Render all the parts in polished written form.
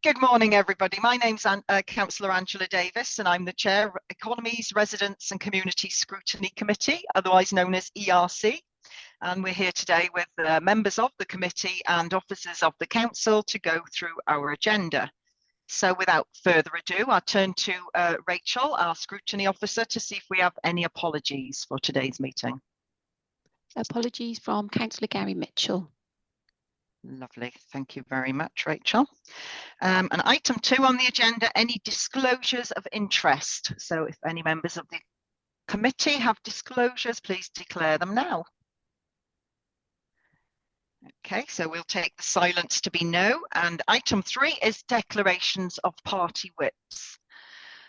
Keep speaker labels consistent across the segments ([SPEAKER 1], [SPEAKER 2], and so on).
[SPEAKER 1] Good morning, everybody. My name's Councillor Angela Davis, and I'm the Chair of Economies, Residents and Community Scrutiny Committee, otherwise known as ERC. And we're here today with members of the committee and officers of the council to go through our agenda. So without further ado, I'll turn to Rachel, our scrutiny officer, to see if we have any apologies for today's meeting.
[SPEAKER 2] Apologies from Councillor Gary Mitchell.
[SPEAKER 1] Lovely. Thank you very much, Rachel. And item 2 on the agenda, any disclosures of interest. So if any members of the committee have disclosures, please declare them now. Okay, so we'll take the silence to be no. And item 3 is declarations of party whips.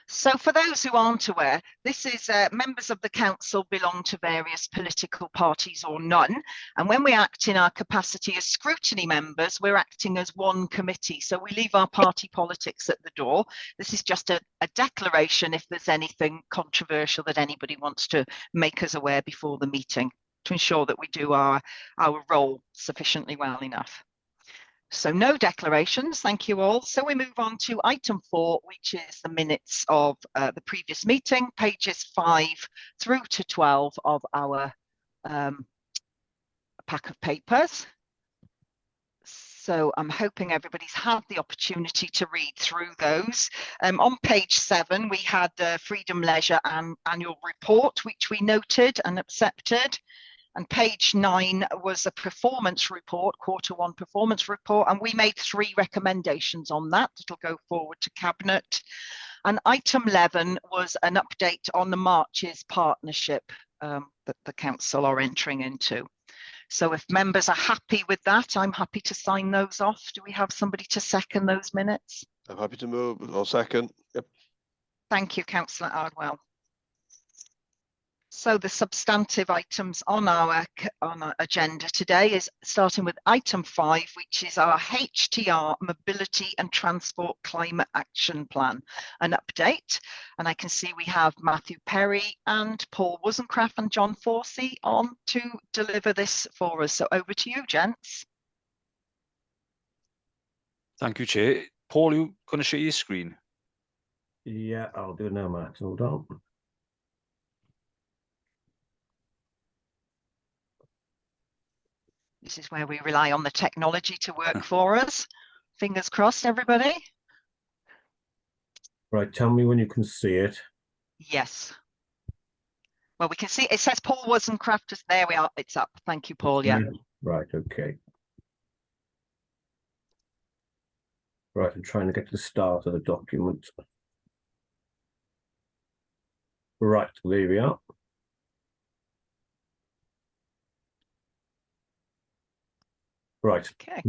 [SPEAKER 1] So for those who aren't aware, this is members of the council belong to various political parties or none. And when we act in our capacity as scrutiny members, we're acting as one committee. So we leave our party politics at the door. This is just a declaration if there's anything controversial that anybody wants to make us aware before the meeting to ensure that we do our role sufficiently well enough. So no declarations, thank you all. So we move on to item 4, which is the minutes of the previous meeting, pages 5 through to 12 of our pack of papers. So I'm hoping everybody's had the opportunity to read through those. On page 7, we had the Freedom Leisure and annual report, which we noted and accepted. And page 9 was a performance report, Q1 performance report, and we made 3 recommendations on that. It'll go forward to Cabinet. And item 11 was an update on the Marches partnership that the council are entering into. So if members are happy with that, I'm happy to sign those off. Do we have somebody to second those minutes?
[SPEAKER 3] I'm happy to move. I'll second. Yep.
[SPEAKER 1] Thank you, Councillor Ardwell. So the substantive items on our agenda today is starting with item 5, which is our HTR Mobility and Transport Climate Action Plan, an update. And I can see we have Matthew Perry and Paul Wozencraft and John Forsey on to deliver this for us. So over to you, gents.
[SPEAKER 4] Thank you, Chair. Paul, you going to share your screen?
[SPEAKER 5] Yeah, I'll do it now, Matt. Hold on.
[SPEAKER 1] This is where we rely on the technology to work for us. Fingers crossed, everybody.
[SPEAKER 5] Right, tell me when you can see it.
[SPEAKER 1] Yes. Well, we can see it says Paul Wozencraft. There we are. It's up. Thank you, Paul. Yeah.
[SPEAKER 5] Right, okay. Right, I'm trying to get to the start of the document. Right, there we are. Right.
[SPEAKER 1] Okay.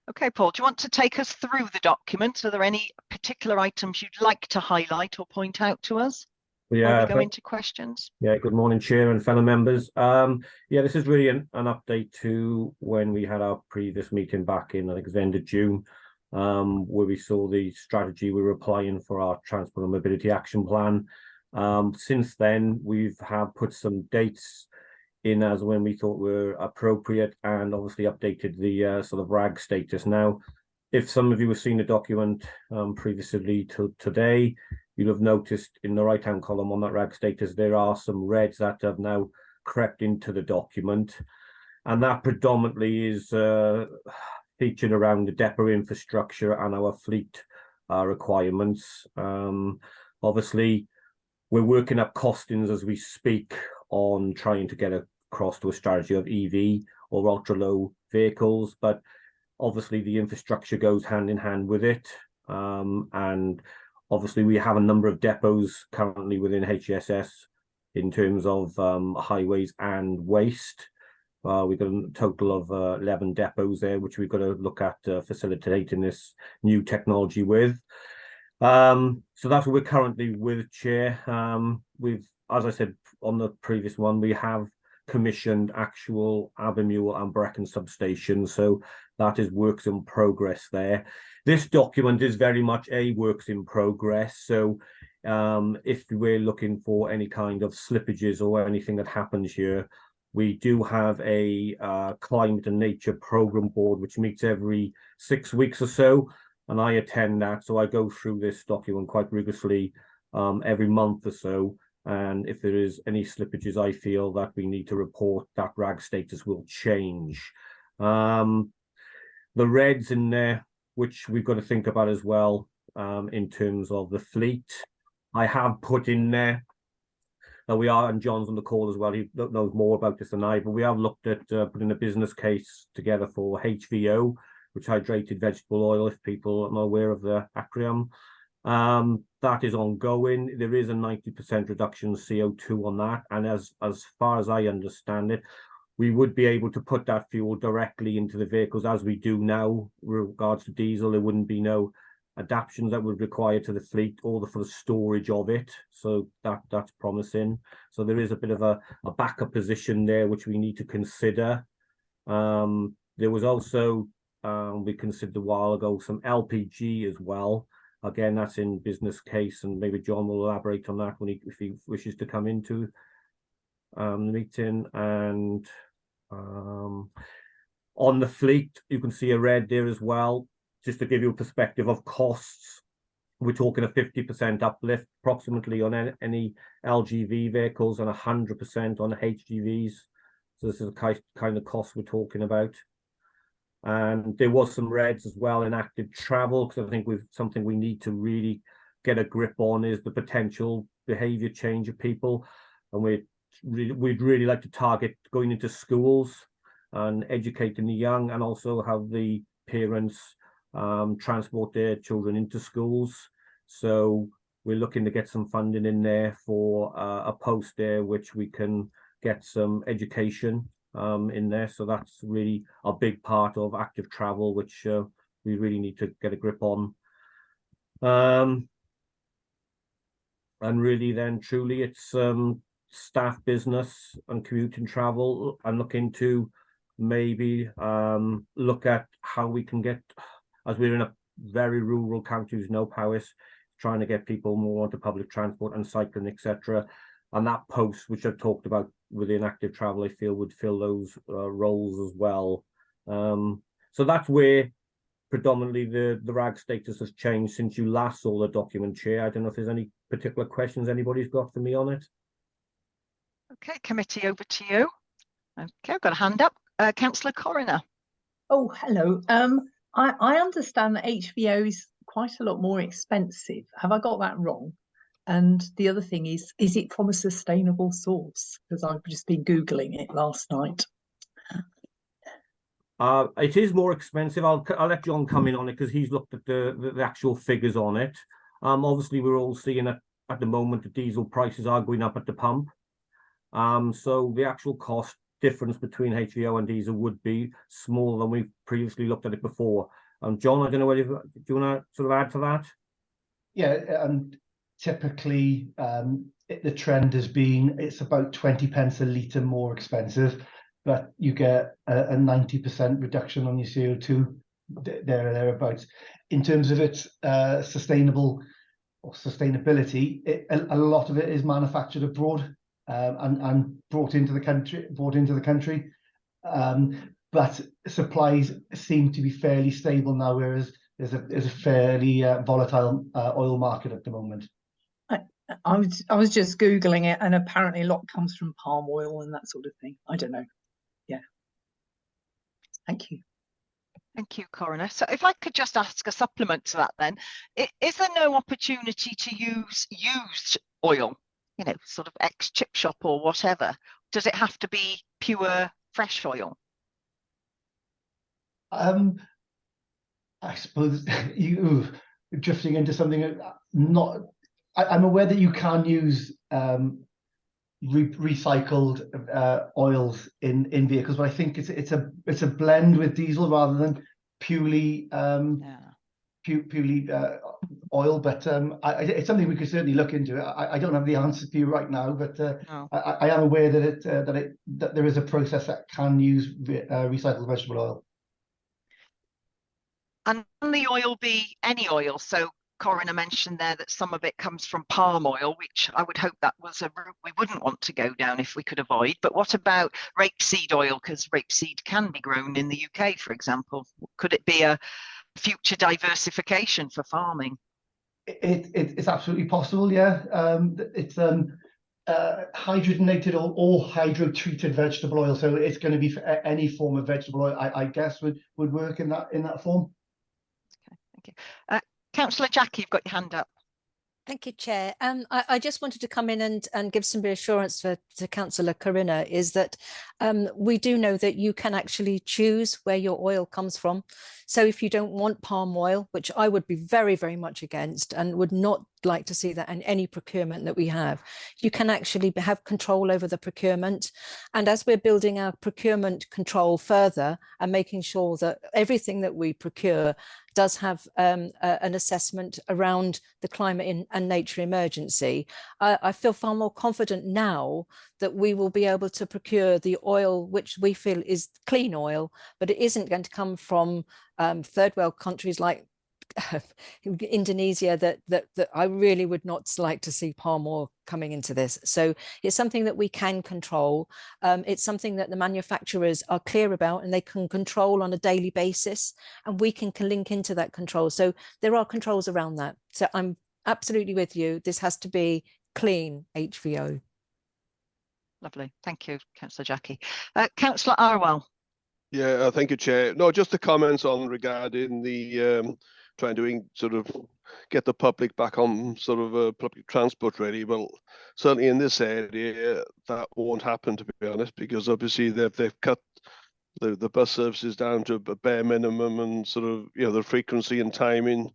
[SPEAKER 1] Okay, Paul, do you want to take us through the document? Are there any particular items you'd like to highlight or point out to us?
[SPEAKER 5] Yeah.
[SPEAKER 1] Before we go into questions.
[SPEAKER 5] Yeah, good morning, Chair and fellow members. Yeah, this is really an update to when we had our previous meeting back in, I think it was the end of June, where we saw the strategy we were applying for our Transport and Mobility Action Plan. Since then, we have put some dates in as when we thought were appropriate and obviously updated the sort of RAG status. Now, if some of you have seen the document previously to today, you'll have noticed in the right-hand column on that RAG status, there are some reds that have now crept into the document. And that predominantly is featured around the depot infrastructure and our fleet requirements. Obviously, we're working up costings as we speak on trying to get across to a strategy of EV or ultra-low vehicles, but obviously the infrastructure goes hand in hand with it. And obviously we have a number of depots currently within HESS in terms of highways and waste. We've got a total of 11 depots there, which we've got to look at facilitating this new technology with. So that's what we're currently with, Chair. As I said on the previous one, we have commissioned actual Abermule and Brecon substations, so that is works in progress there. This document is very much a works in progress, so if we're looking for any kind of slippages or anything that happens here, We do have a climate and nature program board, which meets every 6 weeks or so, and I attend that. So I go through this document quite rigorously every month or so. And if there is any slippages, I feel that we need to report, that RAG status will change. The reds in there, which we've got to think about as well, in terms of the fleet. I have put in there, now we are, and John's on the call as well, he knows more about this than I, but we have looked at putting a business case together for HVO, which hydrated vegetable oil, if people are not aware of the acronym. That is ongoing. There is a 90% reduction in CO2 on that, and as far as I understand it, we would be able to put that fuel directly into the vehicles as we do now. With regards to diesel, there wouldn't be no adaptations that would require to the fleet or for the storage of it. So that's promising. So there is a bit of a backup position there, which we need to consider. There was also, we considered a while ago, some LPG as well. Again, that's in business case, and maybe John will elaborate on that when if he wishes to come into the meeting. And on the fleet, you can see a red there as well. Just to give you a perspective of costs, we're talking a 50% uplift approximately on any LGV vehicles and 100% on HGVs. So this is the kind of cost we're talking about. And there was some reds as well in active travel, because I think something we need to really get a grip on is the potential behavior change of people. And we'd really like to target going into schools and educating the young, and also have the parents transport their children into schools. So we're looking to get some funding in there for a post there, which we can get some education in there. So that's really a big part of active travel, which we really need to get a grip on. And really then truly it's staff business and commuting travel, and look into maybe look at how we can get, as we're in a very rural county with no Powys, trying to get people more onto public transport and cycling, etc. And that post, which I've talked about within active travel, I feel would fill those roles as well. So that's where predominantly the RAG status has changed since you last saw the document, Chair. I don't know if there's any particular questions anybody's got for me on it.
[SPEAKER 1] Okay, committee, over to you. Okay, I've got a hand up. Councillor Coroner.
[SPEAKER 6] Oh, hello. I understand that HVO is quite a lot more expensive. Have I got that wrong? And the other thing is it from a sustainable source? Because I've just been Googling it last night.
[SPEAKER 5] It is more expensive. I'll let John come in on it, because he's looked at the actual figures on it. Obviously, we're all seeing at the moment the diesel prices are going up at the pump. So the actual cost difference between HVO and diesel would be smaller than we've previously looked at it before. John, I don't know whether do you want to sort of add to that?
[SPEAKER 7] Yeah, typically the trend has been it's about 20 pence a litre more expensive, but you get a 90% reduction on your CO2 there or thereabouts. In terms of its sustainability, a lot of it is manufactured abroad and brought into the country. But supplies seem to be fairly stable now, whereas there's a fairly volatile oil market at the moment.
[SPEAKER 6] I was just Googling it, and apparently a lot comes from palm oil and that sort of thing. I don't know. Yeah. Thank you.
[SPEAKER 1] Thank you, Coroner. So if I could just ask a supplement to that then, is there no opportunity to use used oil, you know, sort of ex-chip shop or whatever? Does it have to be pure fresh oil?
[SPEAKER 7] I suppose you're drifting into something not. I'm aware that you can use recycled oils in vehicles, but I think it's a blend with diesel rather than purely purely oil. But it's something we could certainly look into. I don't have the answer for you right now, but no. I am aware that that there is a process that can use recycled vegetable oil.
[SPEAKER 1] And can the oil be any oil? So Coroner mentioned there that some of it comes from palm oil, which I would hope that was a route we wouldn't want to go down if we could avoid. But what about rapeseed oil? Because rapeseed can be grown in the UK, for example. Could it be a future diversification for farming?
[SPEAKER 7] It's absolutely possible, yeah. It's hydrogenated or hydro-treated vegetable oil, so it's going to be for any form of vegetable oil. I guess would work in that form.
[SPEAKER 1] Okay, thank you. Councillor Jackie, you've got your hand up.
[SPEAKER 8] Thank you, Chair. I just wanted to come in and give some reassurance to Councillor Corinna, is that we do know that you can actually choose where your oil comes from. So if you don't want palm oil, which I would be very, very much against and would not like to see that in any procurement that we have, you can actually have control over the procurement. And as we're building our procurement control further and making sure that everything that we procure does have an assessment around the climate and nature emergency, I feel far more confident now that we will be able to procure the oil which we feel is clean oil, but it isn't going to come from third world countries like Indonesia that I really would not like to see palm oil coming into this. So it's something that we can control. It's something that the manufacturers are clear about and they can control on a daily basis, and we can link into that control. So there are controls around that. So I'm absolutely with you. This has to be clean HVO.
[SPEAKER 1] Lovely. Thank you, Councillor Jackie. Councillor Arwell.
[SPEAKER 3] Yeah, thank you, Chair. No, just the comments on regarding the trying to sort of get the public back on sort of public transport ready. Well, certainly in this area, that won't happen, to be honest, because obviously they've cut the bus services down to a bare minimum, and sort of, you know, the frequency and timing.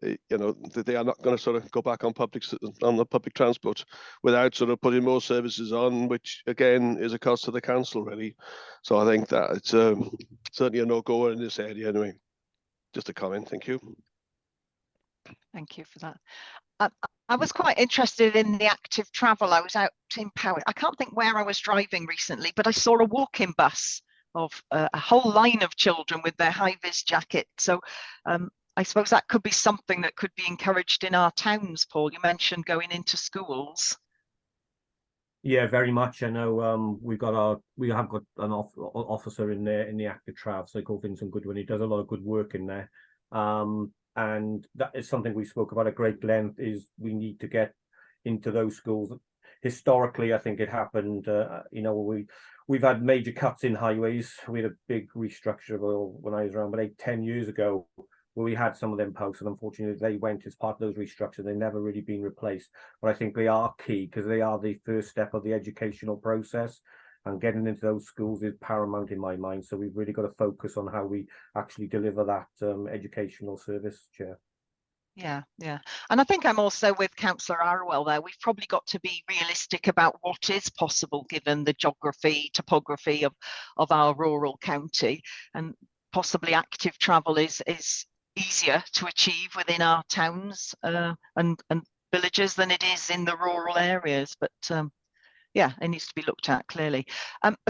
[SPEAKER 3] You know, they are not going to sort of go back on the public transport without sort of putting more services on, which again is a cost to the council, really. So I think that it's certainly a no-goer in this area anyway. Just a comment. Thank you.
[SPEAKER 1] Thank you for that. I was quite interested in the active travel. I was out in Powys. I can't think where I was driving recently, but I saw a walking bus of a whole line of children with their high-vis jackets. So I suppose that could be something that could be encouraged in our towns, Paul. You mentioned going into schools.
[SPEAKER 5] Yeah, very much. I know we have got an officer in there in the active trav, so called Vincent Goodwin. He does a lot of good work in there. And that is something we spoke about at great length, is we need to get into those schools. Historically, I think it happened, you know, we've had major cuts in highways. We had a big restructure when I was around about 8-10 years ago, where we had some of them posts, and unfortunately they went as part of those restructures. They've never really been replaced, but I think they are key because they are the first step of the educational process, and getting into those schools is paramount in my mind. So we've really got to focus on how we actually deliver that educational service, Chair.
[SPEAKER 1] Yeah. And I think I'm also with Councillor Arwell there. We've probably got to be realistic about what is possible given the topography of our rural county, and possibly active travel is easier to achieve within our towns and villages than it is in the rural areas. But yeah, it needs to be looked at clearly.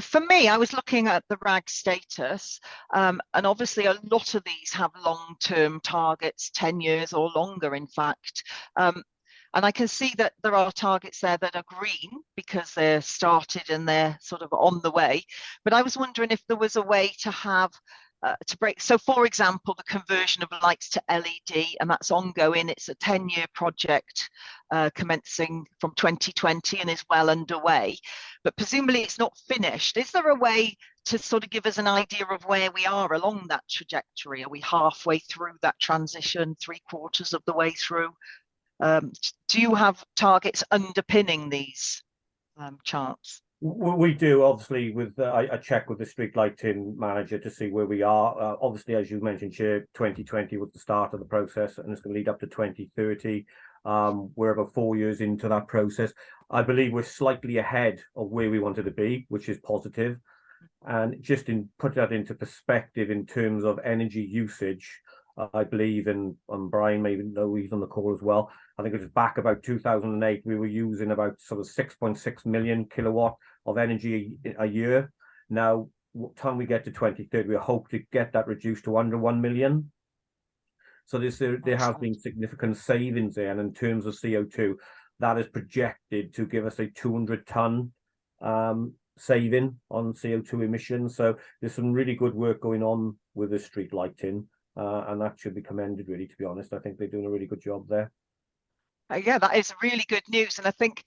[SPEAKER 1] For me, I was looking at the RAG status, and obviously a lot of these have long-term targets, 10 years or longer, in fact. And I can see that there are targets there that are green because they're started and they're sort of on the way. But I was wondering if there was a way to have to break. So, for example, the conversion of lights to LED, and that's ongoing. It's a 10-year project commencing from 2020 and is well underway. But presumably it's not finished. Is there a way to sort of give us an idea of where we are along that trajectory? Are we halfway through that transition, 3/4 of the way through? Do you have targets underpinning these charts?
[SPEAKER 5] We do, obviously. With I check with the street lighting manager to see where we are. Obviously, as you mentioned, Chair, 2020 was the start of the process, and it's going to lead up to 2030. We're about 4 years into that process. I believe we're slightly ahead of where we wanted to be, which is positive. And just put that into perspective in terms of energy usage, I believe, and Brian may know he's on the call as well. I think it was back about 2008, we were using about sort of 6.6 million kilowatt of energy a year. Now, what time we get to 2030, we hope to get that reduced to under 1 million. So there has been significant savings there, and in terms of CO2, that is projected to give us a 200-ton saving on CO2 emissions. So there's some really good work going on with the street lighting, and that should be commended, really, to be honest. I think they're doing a really good job there.
[SPEAKER 1] Yeah, that is really good news, and I think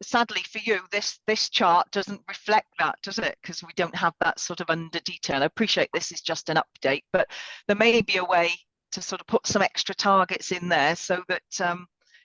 [SPEAKER 1] sadly for you, this chart doesn't reflect that, does it? Because we don't have that sort of under detail. I appreciate this is just an update, but there may be a way to sort of put some extra targets in there so that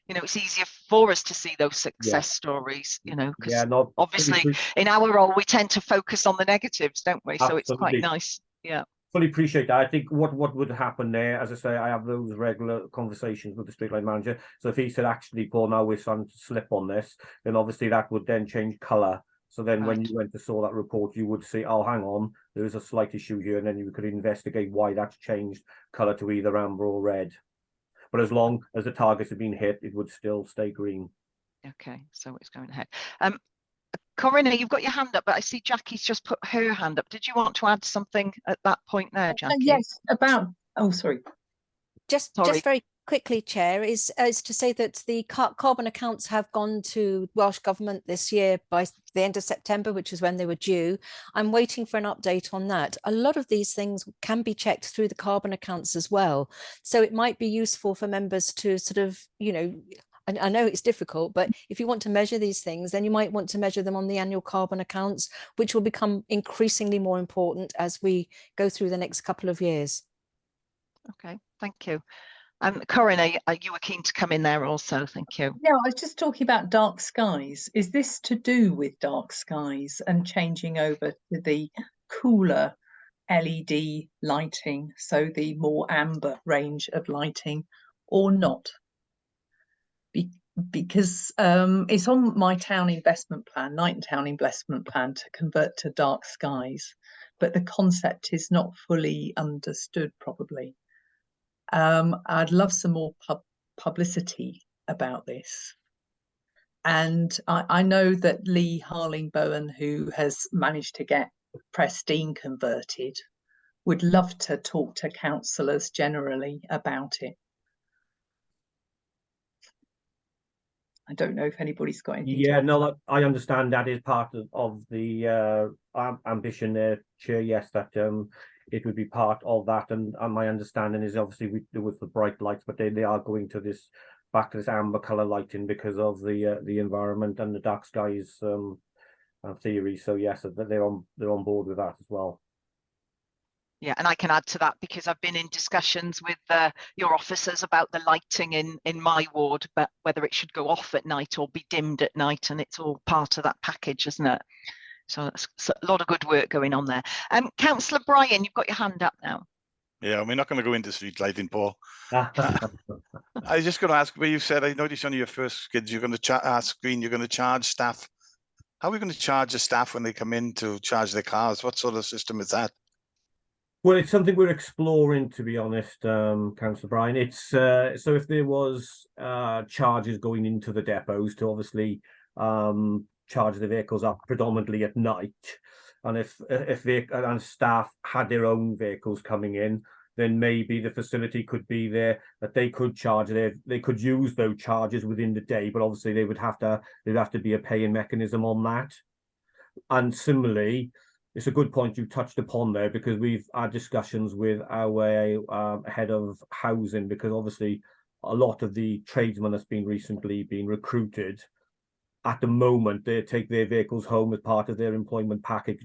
[SPEAKER 1] you know, it's easier for us to see those success stories. You know, because obviously in our role we tend to focus on the negatives, don't we? So it's quite nice. Yeah.
[SPEAKER 5] Fully appreciate that. I think what would happen there, as I say, I have those regular conversations with the streetlight manager. So if he said, actually, Paul, now we're starting to slip on this, then obviously that would then change colour. So then when you went to saw that report, you would see, oh, hang on, there is a slight issue here, and then you could investigate why that's changed colour to either amber or red. But as long as the targets have been hit, it would still stay green.
[SPEAKER 1] Okay, so it's going ahead. Corinna, you've got your hand up, but I see Jackie's just put her hand up. Did you want to add something at that point there, Jackie?
[SPEAKER 6] Yes, about, oh, sorry.
[SPEAKER 8] Just very quickly, Chair, is to say that the carbon accounts have gone to Welsh Government this year by the end of September, which is when they were due. I'm waiting for an update on that. A lot of these things can be checked through the carbon accounts as well. So it might be useful for members to sort of, you know, I know it's difficult, but if you want to measure these things, then you might want to measure them on the annual carbon accounts, which will become increasingly more important as we go through the next couple of years.
[SPEAKER 1] Okay, thank you. Corinna, you were keen to come in there also, thank you.
[SPEAKER 6] Yeah, I was just talking about dark skies. Is this to do with dark skies and changing over to the cooler LED lighting, so the more amber range of lighting, or not? Because it's on my town investment plan, Knighton Town investment plan, to convert to dark skies, but the concept is not fully understood probably. I'd love some more publicity about this. And I know that Lee Harling-Bowen, who has managed to get Prestine converted, would love to talk to councillors generally about it. I don't know if anybody's got anything.
[SPEAKER 5] Yeah, no, I understand that is part of the ambition there, Chair. Yes, that it would be part of that, and my understanding is obviously there was the bright lights, but they are going to this back to this amber colour lighting because of the environment and the dark skies theory. So yes, they're on board with that as well.
[SPEAKER 1] Yeah, and I can add to that because I've been in discussions with your officers about the lighting in my ward, but whether it should go off at night or be dimmed at night, and it's all part of that package, isn't it? So it's a lot of good work going on there. Councillor Bryan, you've got your hand up now.
[SPEAKER 9] Yeah, we're not going to go into street lighting, Paul. I was just going to ask where you said, I noticed on your first skids, you're going to screen, you're going to charge staff. How are we going to charge the staff when they come in to charge their cars? What sort of system is that?
[SPEAKER 5] Well, it's something we're exploring, to be honest, Councillor Bryan. It's so if there was charges going into the depots to obviously charge the vehicles up predominantly at night, and if staff had their own vehicles coming in, then maybe the facility could be there that they could charge they could use those charges within the day, but obviously there'd have to be a paying mechanism on that. And similarly, it's a good point you touched upon there, because we've had discussions with our head of housing, because obviously a lot of the tradesmen that's been recently been recruited, at the moment they take their vehicles home as part of their employment package,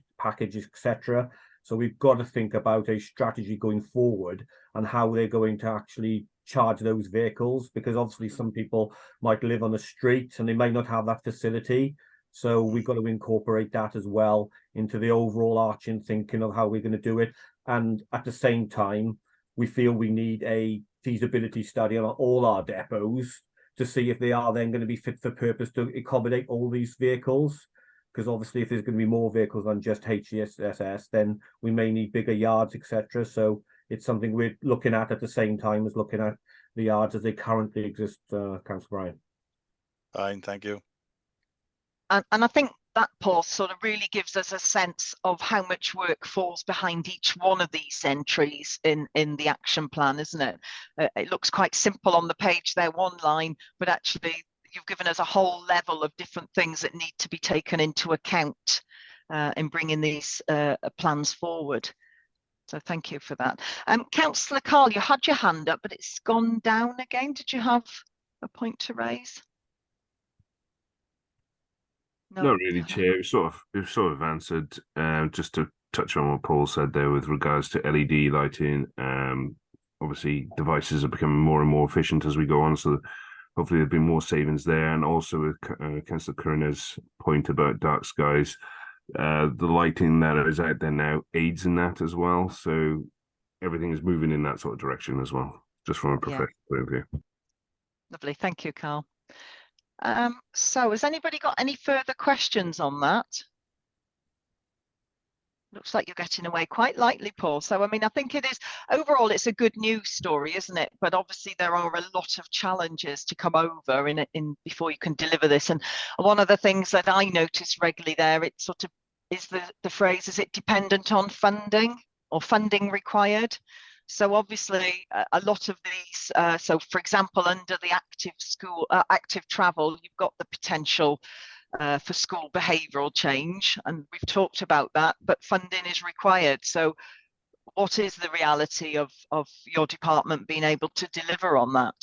[SPEAKER 5] etc. So we've got to think about a strategy going forward and how they're going to actually charge those vehicles, because obviously some people might live on the street and they might not have that facility. So we've got to incorporate that as well into the overall arching thinking of how we're going to do it. And at the same time, we feel we need a feasibility study on all our depots to see if they are then going to be fit for purpose to accommodate all these vehicles. Because obviously if there's going to be more vehicles than just HCSS, then we may need bigger yards, etc. So it's something we're looking at the same time as looking at the yards as they currently exist, Councillor Bryan.
[SPEAKER 9] Fine, thank you.
[SPEAKER 1] And I think that, Paul, sort of really gives us a sense of how much work falls behind each one of these entries in the action plan, isn't it? It looks quite simple on the page there, one line, but actually you've given us a whole level of different things that need to be taken into account in bringing these plans forward. So thank you for that. Councillor Carl, you had your hand up, but it's gone down again. Did you have a point to raise? No,
[SPEAKER 10] not really, Chair. We've sort of answered. Just to touch on what Paul said there with regards to LED lighting. Obviously, devices are becoming more and more efficient as we go on, so hopefully there'll be more savings there. And also with Councillor Curran's point about dark skies, the lighting that is out there now aids in that as well. So everything is moving in that sort of direction as well, just from a professional point of view.
[SPEAKER 1] Lovely, thank you, Carl. So has anybody got any further questions on that? Looks like you're getting away quite lightly, Paul. So, I mean, I think it is, overall, it's a good news story, isn't it? But obviously there are a lot of challenges to come over in before you can deliver this. And one of the things that I notice regularly there, it sort of is the phrase, is it dependent on funding or funding required? So obviously a lot of these, so for example, under the active travel, you've got the potential for school behavioural change, and we've talked about that, but funding is required. So what is the reality of your department being able to deliver on that?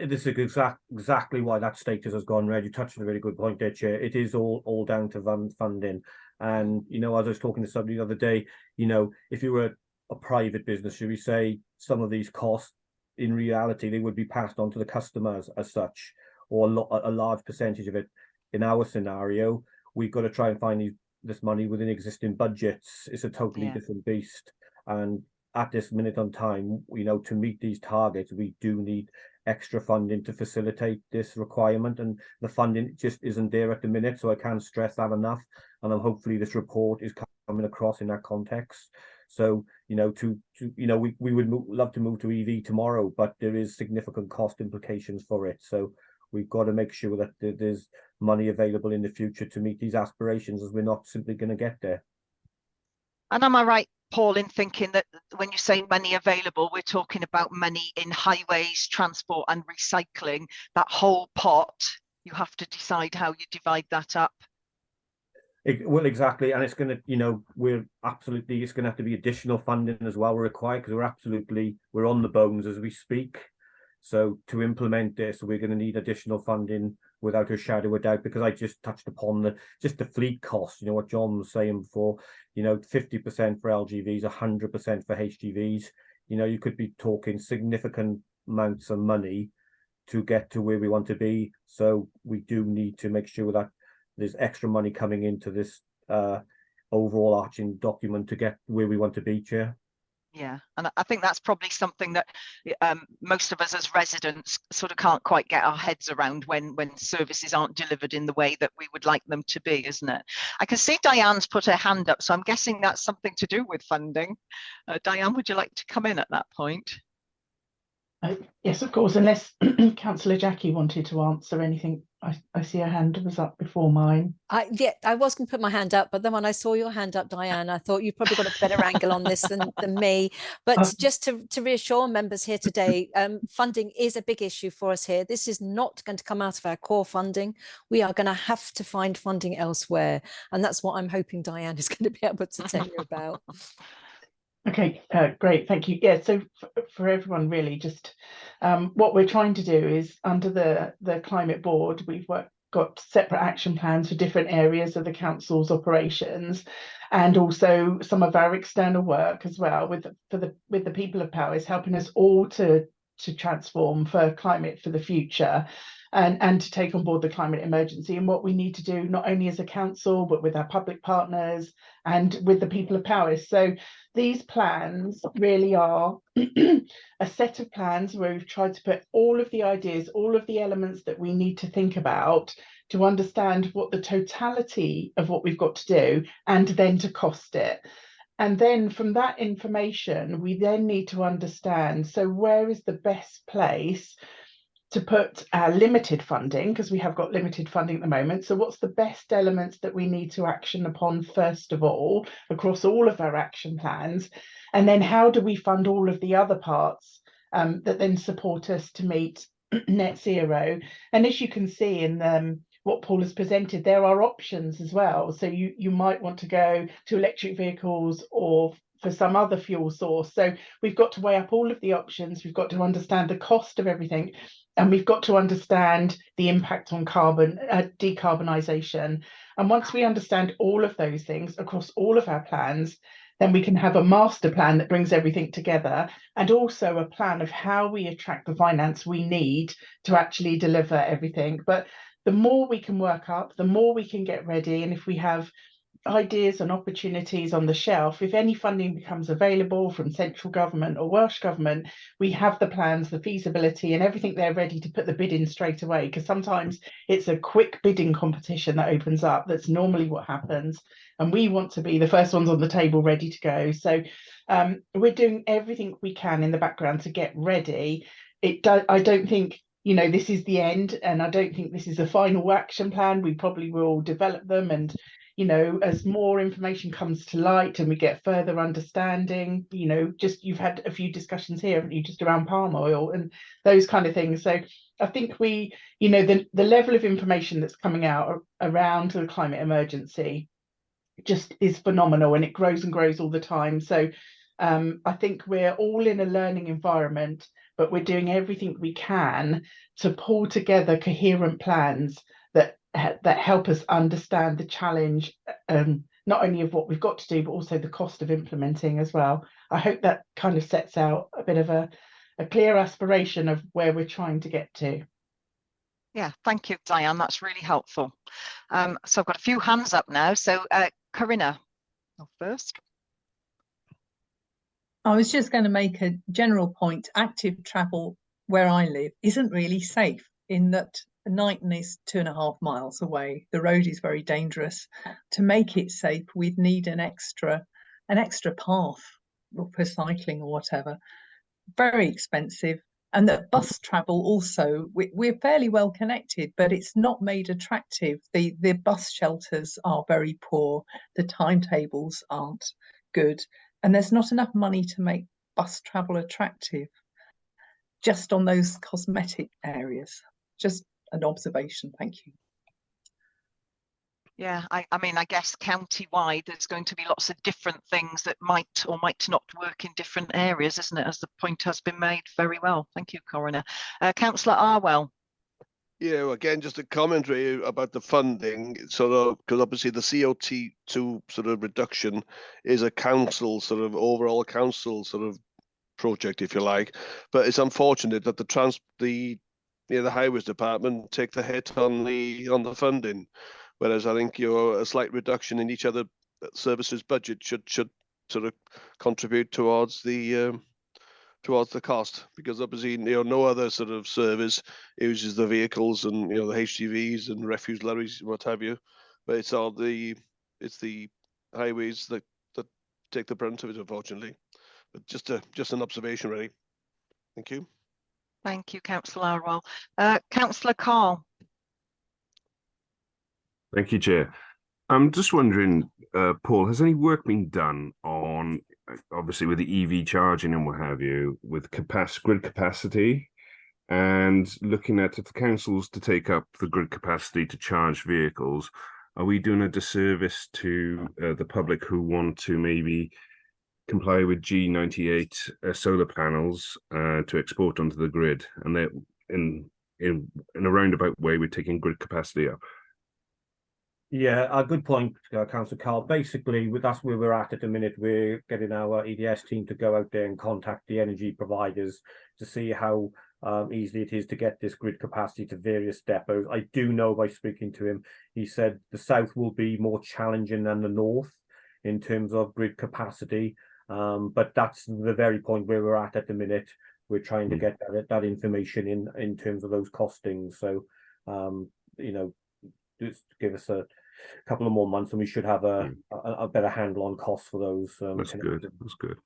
[SPEAKER 5] This is exactly why that status has gone red. You touched on a really good point there, Chair. It is all down to funding. And, you know, as I was talking to somebody the other day, you know, if you were a private business, should we say, some of these costs, in reality, they would be passed on to the customers as such, or a large percentage of it. In our scenario, we've got to try and find this money within existing budgets. It's a totally different beast. And at this minute on time, you know, to meet these targets, we do need extra funding to facilitate this requirement, and the funding just isn't there at the minute. So I can't stress that enough. And hopefully this report is coming across in that context. So, you know, we would love to move to EV tomorrow, but there is significant cost implications for it. So we've got to make sure that there's money available in the future to meet these aspirations, as we're not simply going to get there.
[SPEAKER 1] And am I right, Paul, in thinking that when you say money available, we're talking about money in highways, transport and recycling, that whole pot? You have to decide how you divide that up.
[SPEAKER 5] Well, exactly, and it's going to, you know, it's going to have to be additional funding as well required, because we're on the bones as we speak. So to implement this, we're going to need additional funding without a shadow of doubt, because I just touched upon the fleet cost. You know what John was saying before, you know, 50% for LGVs, 100% for HGVs. You know, you could be talking significant amounts of money to get to where we want to be. So we do need to make sure that there's extra money coming into this overall arching document to get where we want to be, Chair.
[SPEAKER 1] Yeah, and I think that's probably something that most of us as residents sort of can't quite get our heads around when services aren't delivered in the way that we would like them to be, isn't it? I can see Diane's put her hand up, so I'm guessing that's something to do with funding. Diane, would you like to come in at that point?
[SPEAKER 11] Yes, of course, unless Councillor Jackie wanted to answer anything. I see her hand was up before mine.
[SPEAKER 8] I was going to put my hand up, but then when I saw your hand up, Diane, I thought you probably got a better angle on this than me. But just to reassure members here today, funding is a big issue for us here. This is not going to come out of our core funding. We are going to have to find funding elsewhere. And that's what I'm hoping Diane is going to be able to tell you about.
[SPEAKER 11] Okay, great, thank you. Yeah, so for everyone really, just what we're trying to do is, under the Climate Board, we've got separate action plans for different areas of the council's operations, and also some of our external work as well with the people of power is helping us all to transform for climate for the future. And to take on board the climate emergency and what we need to do, not only as a council, but with our public partners and with the people of power. So these plans really are a set of plans where we've tried to put all of the ideas, all of the elements that we need to think about to understand what the totality of what we've got to do, and then to cost it. And then from that information, we then need to understand, so where is the best place to put our limited funding, because we have got limited funding at the moment. So what's the best elements that we need to action upon first of all, across all of our action plans? And then how do we fund all of the other parts that then support us to meet net zero? And as you can see in what Paul has presented, there are options as well. So you might want to go to electric vehicles or for some other fuel source. So we've got to weigh up all of the options. We've got to understand the cost of everything, and we've got to understand the impact on carbon decarbonisation. And once we understand all of those things across all of our plans, then we can have a master plan that brings everything together, and also a plan of how we attract the finance we need to actually deliver everything. But the more we can work up, the more we can get ready. And if we have ideas and opportunities on the shelf, if any funding becomes available from central government or Welsh government, we have the plans, the feasibility and everything there ready to put the bid in straight away, because sometimes it's a quick bidding competition that opens up. That's normally what happens, and we want to be the first ones on the table ready to go. So we're doing everything we can in the background to get ready. I don't think, you know, this is the end, and I don't think this is a final action plan. We probably will develop them, and you know, as more information comes to light and we get further understanding, you know, just you've had a few discussions here, haven't you, just around palm oil and those kind of things. So I think we, you know, the level of information that's coming out around the climate emergency just is phenomenal, and it grows and grows all the time. So I think we're all in a learning environment, but we're doing everything we can to pull together coherent plans that help us understand the challenge, not only of what we've got to do, but also the cost of implementing as well. I hope that kind of sets out a bit of a clear aspiration of where we're trying to get to.
[SPEAKER 1] Yeah, thank you, Diane. That's really helpful. So I've got a few hands up now. So Corinna, first.
[SPEAKER 6] I was just going to make a general point. Active travel where I live isn't really safe, in that Knighton is 2.5 miles away. The road is very dangerous. To make it safe, we'd need an extra path for cycling or whatever. Very expensive. And that bus travel also, we're fairly well connected, but it's not made attractive. The bus shelters are very poor. The timetables aren't good. And there's not enough money to make bus travel attractive, just on those cosmetic areas. Just an observation. Thank you.
[SPEAKER 1] Yeah, I mean, I guess county-wide, there's going to be lots of different things that might or might not work in different areas, isn't it? As the point has been made very well. Thank you, Corinna. Councillor Arwell.
[SPEAKER 3] Yeah, well, again, just a commentary about the funding, sort of, because obviously the CO2 sort of reduction is a council sort of overall council sort of project, if you like. But it's unfortunate that the highways department take the hit on the funding, whereas I think a slight reduction in each other services budget should sort of contribute towards the cost, because obviously no other sort of service uses the vehicles and the HGVs and refuse lorries, what have you, but it's the highways that take the brunt of it, unfortunately. But just an observation, really. Thank you.
[SPEAKER 1] Thank you, Councillor Arwell. Councillor Carl.
[SPEAKER 10] Thank you, Chair. I'm just wondering, Paul, has any work been done on, obviously with the EV charging and what have you, with grid capacity, and looking at if the councils to take up the grid capacity to charge vehicles, are we doing a disservice to the public who want to maybe comply with G98 solar panels to export onto the grid, and that in a roundabout way we're taking grid capacity up?
[SPEAKER 5] Yeah, a good point, Councillor Carl. Basically, that's where we're at the minute. We're getting our EDS team to go out there and contact the energy providers to see how easily it is to get this grid capacity to various depots. I do know by speaking to him, he said the south will be more challenging than the north in terms of grid capacity. But that's the very point where we're at the minute. We're trying to get that information in terms of those costings. So, just give us a couple of more months and we should have a better handle on costs for those.
[SPEAKER 10] That's good. That's good.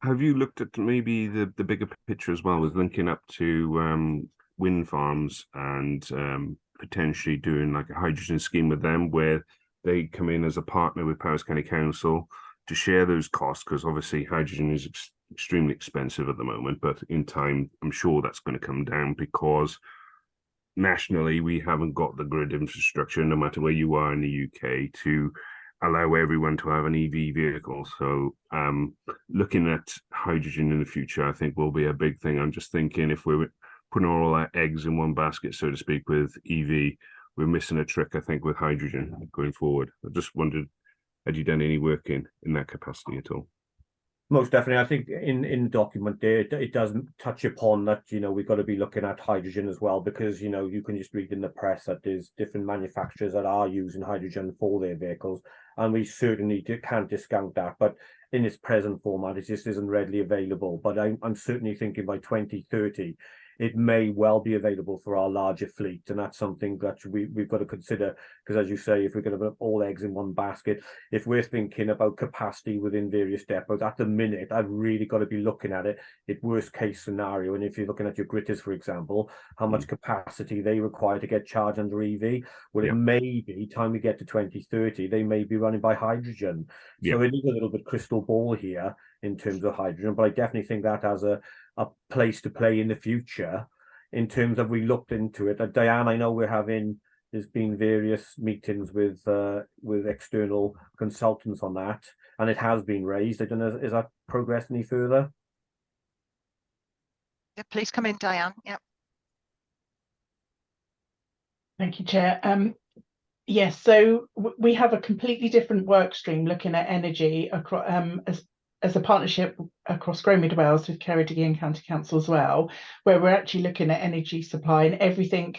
[SPEAKER 10] Have you looked at maybe the bigger picture as well, with linking up to wind farms and potentially doing like a hydrogen scheme with them, where they come in as a partner with Powys County Council to share those costs? Because obviously hydrogen is extremely expensive at the moment, but in time, I'm sure that's going to come down, because nationally we haven't got the grid infrastructure, no matter where you are in the UK, to allow everyone to have an EV vehicle. So looking at hydrogen in the future, I think, will be a big thing. I'm just thinking, if we're putting all our eggs in one basket, so to speak, with EV, we're missing a trick, I think, with hydrogen going forward. I just wondered, had you done any work in that capacity at all?
[SPEAKER 5] Most definitely. I think in the document there, it does touch upon that, we've got to be looking at hydrogen as well, because, you can just read in the press that there's different manufacturers that are using hydrogen for their vehicles, and we certainly can't discount that. But in its present format, it just isn't readily available. But I'm certainly thinking by 2030, it may well be available for our larger fleet, and that's something that we've got to consider, because, as you say, if we're going to put all eggs in one basket, if we're thinking about capacity within various depots, at the minute, I've really got to be looking at it at worst case scenario. And if you're looking at your gritters, for example, how much capacity they require to get charged under EV, well, it may be time we get to 2030, they may be running by hydrogen. So it is a little bit crystal ball here in terms of hydrogen, but I definitely think that has a place to play in the future. In terms of, we looked into it, Diane, I know there's been various meetings with external consultants on that, and it has been raised. I don't know, is that progressed any further?
[SPEAKER 1] Yeah, please come in, Diane. Yeah.
[SPEAKER 11] Thank you, Chair. Yes, so we have a completely different work stream looking at energy across, as a partnership across Grow Mid Wales with Ceredigion County Council as well, where we're actually looking at energy supply and everything,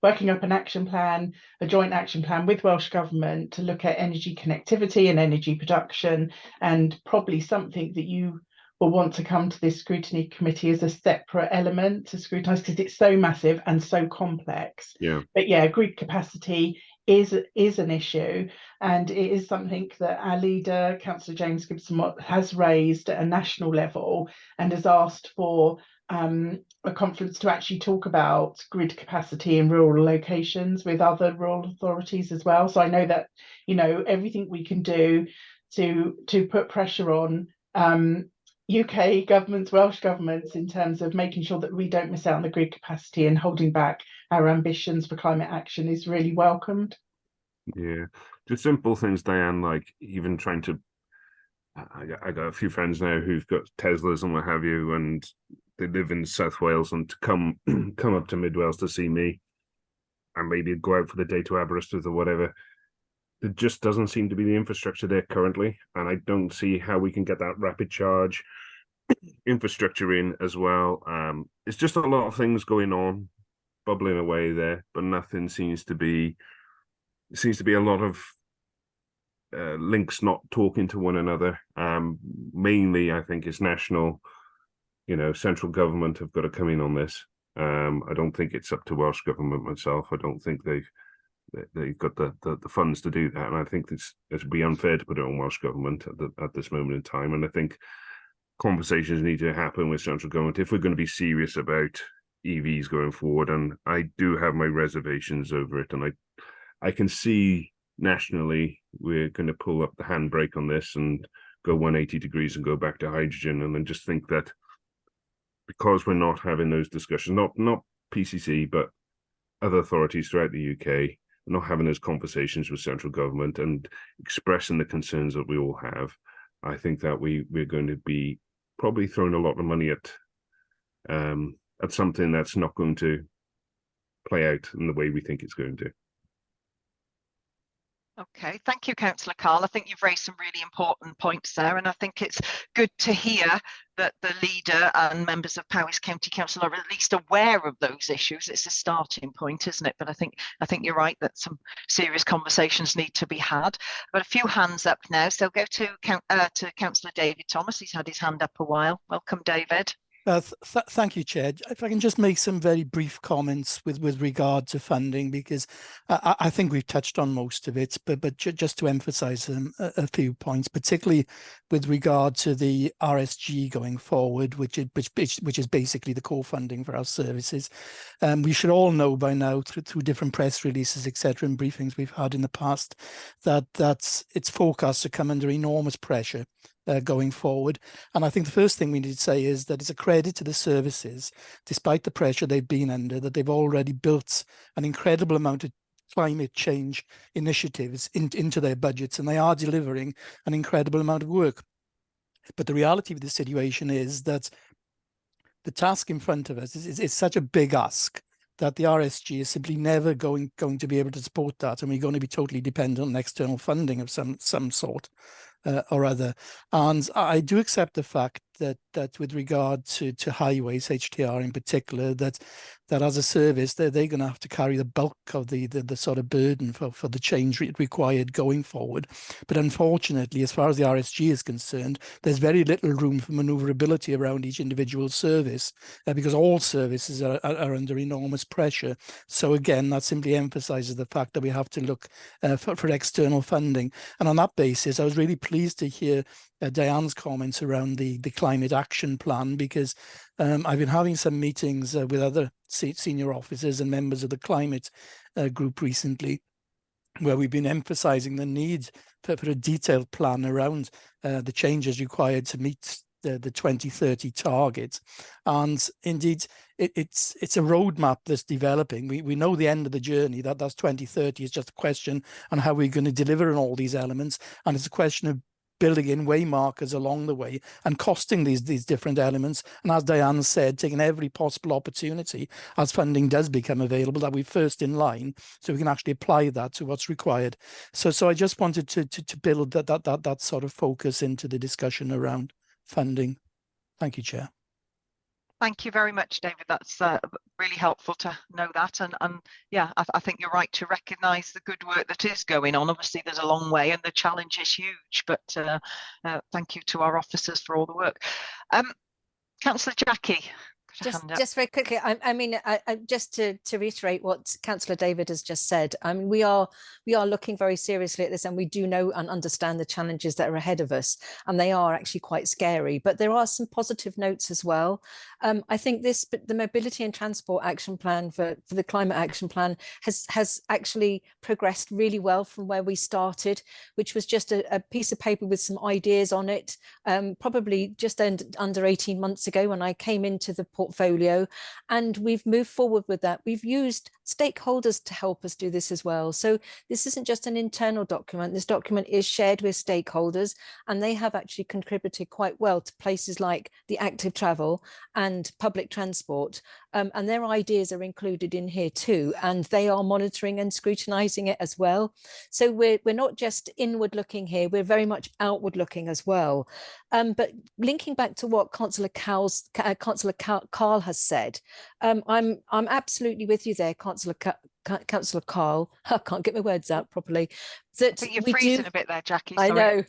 [SPEAKER 11] working up an action plan, a joint action plan with Welsh Government to look at energy connectivity and energy production, and probably something that you will want to come to this scrutiny committee as a separate element to scrutinise, because it's so massive and so complex. But yeah, grid capacity is an issue, and it is something that our leader, Councillor James Gibson, has raised at a national level, and has asked for a conference to actually talk about grid capacity in rural locations with other rural authorities as well. So I know that, everything we can do to put pressure on UK governments, Welsh governments, in terms of making sure that we don't miss out on the grid capacity and holding back our ambitions for climate action is really welcomed.
[SPEAKER 10] Yeah, just simple things, Diane, like even trying to, I got a few friends now who've got Teslas and what have you, and they live in South Wales, and to come up to Mid Wales to see me, and maybe go out for the day to Aberystwyth or whatever. There just doesn't seem to be the infrastructure there currently, and I don't see how we can get that rapid charge infrastructure in as well. It's just a lot of things going on, bubbling away there, but nothing seems to be. It seems to be a lot of links not talking to one another. Mainly, I think it's national. Central government have got to come in on this. I don't think it's up to Welsh government myself. I don't think they've got the funds to do that, and I think it would be unfair to put it on Welsh government at this moment in time. And I think conversations need to happen with central government if we're going to be serious about EVs going forward. And I do have my reservations over it, and I can see nationally we're going to pull up the handbrake on this and go 180 degrees and go back to hydrogen, and then just think that because we're not having those discussions, not PCC, but other authorities throughout the UK, not having those conversations with central government and expressing the concerns that we all have, I think that we're going to be probably throwing a lot of money at something that's not going to play out in the way we think it's going to.
[SPEAKER 1] Okay, thank you, Councillor Carl. I think you've raised some really important points there, and I think it's good to hear that the leader and members of Powys County Council are at least aware of those issues. It's a starting point, isn't it? But I think you're right that some serious conversations need to be had. I've got a few hands up now, so go to Councillor David Thomas. He's had his hand up a while. Welcome, David.
[SPEAKER 12] Thank you, Chair. If I can just make some very brief comments with regard to funding, because I think we've touched on most of it, but just to emphasise a few points, particularly with regard to the RSG going forward, which is basically the core funding for our services. We should all know by now through different press releases, etc., and briefings we've had in the past, that it's forecast to come under enormous pressure going forward. And I think the first thing we need to say is that it's a credit to the services, despite the pressure they've been under, that they've already built an incredible amount of climate change initiatives into their budgets, and they are delivering an incredible amount of work. But the reality of the situation is that the task in front of us is such a big ask that the RSG is simply never going to be able to support that, and we're going to be totally dependent on external funding of some sort or other. And I do accept the fact that with regard to highways, HTR in particular, that as a service, they're going to have to carry the bulk of the sort of burden for the change required going forward. But unfortunately, as far as the RSG is concerned, there's very little room for manoeuvrability around each individual service because all services are under enormous pressure. So again, that simply emphasises the fact that we have to look for external funding. And on that basis, I was really pleased to hear Diane's comments around the climate action plan, because I've been having some meetings with other senior officers and members of the climate group recently, where we've been emphasising the need for a detailed plan around the changes required to meet the 2030 target. And indeed, it's a roadmap that's developing. We know the end of the journey, that's 2030. Is just a question on how we're going to deliver on all these elements, and it's a question of building in way markers along the way and costing these different elements. And as Diane said, taking every possible opportunity as funding does become available, that we're first in line, so we can actually apply that to what's required. So I just wanted to build that sort of focus into the discussion around funding. Thank you, Chair.
[SPEAKER 1] Thank you very much, David. That's really helpful to know that. And yeah, I think you're right to recognise the good work that is going on. Obviously, there's a long way and the challenge is huge, but thank you to our officers for all the work. Councillor Jackie.
[SPEAKER 8] Just very quickly, I mean, just to reiterate what Councillor David has just said, I mean, we are looking very seriously at this, and we do know and understand the challenges that are ahead of us, and they are actually quite scary, but there are some positive notes as well. I think the Mobility and Transport Action Plan for the Climate Action Plan has actually progressed really well from where we started, which was just a piece of paper with some ideas on it, probably just under 18 months ago when I came into the portfolio, and we've moved forward with that. We've used stakeholders to help us do this as well. So this isn't just an internal document. This document is shared with stakeholders, and they have actually contributed quite well to places like the active travel and public transport. And their ideas are included in here too, and they are monitoring and scrutinising it as well. So we're not just inward looking here, we're very much outward looking as well. But linking back to what Councillor Carl has said, I'm absolutely with you there, Councillor Carl. I can't get my words out properly. That
[SPEAKER 1] you're freezing a bit there, Jackie.
[SPEAKER 8] Sorry.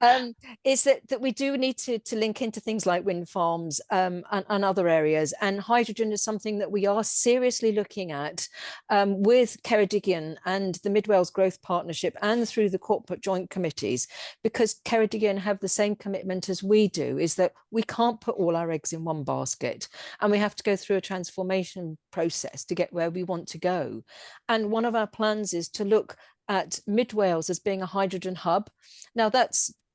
[SPEAKER 8] I know. Is that we do need to link into things like wind farms and other areas, and hydrogen is something that we are seriously looking at with Ceredigion and the Mid Wales Growth Partnership and through the corporate joint committees, because Ceredigion have the same commitment as we do, is that we can't put all our eggs in one basket, and we have to go through a transformation process to get where we want to go. And one of our plans is to look at Mid Wales as being a hydrogen hub. Now